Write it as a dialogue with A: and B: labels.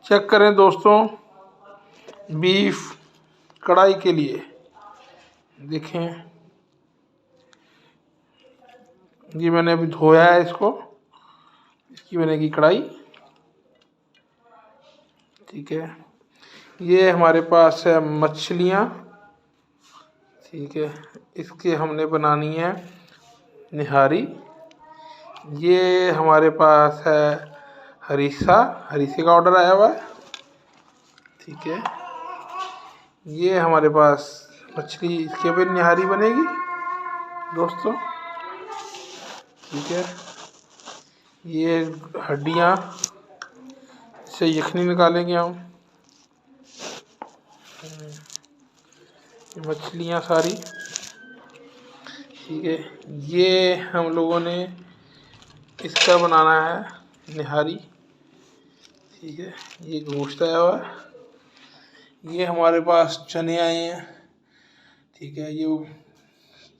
A: Check करें दोस्तों, beef कढ़ाई के लिए देखें, ये मैंने अभी धोया है इसको, इसकी बनेगी कढ़ाई। ठीक है, ये हमारे पास है मछलियाँ। ठीक है, इसके हमने बनानी है निहारी। ये हमारे पास है हरीसा का ऑर्डर आया हुआ है। ठीक है, ये हमारे पास मछली, इसके भी निहारी बनेगी दोस्तों। ठीक है, ये हड्डियाँ से यखनी निकालेंगे हम। मछलियाँ सारी। ठीक है, ये हम लोगों ने इसका बनाना है निहारी। ठीक है, ये गोश्त आया हुआ है। ये हमारे पास चने आए हैं। ठीक है, ये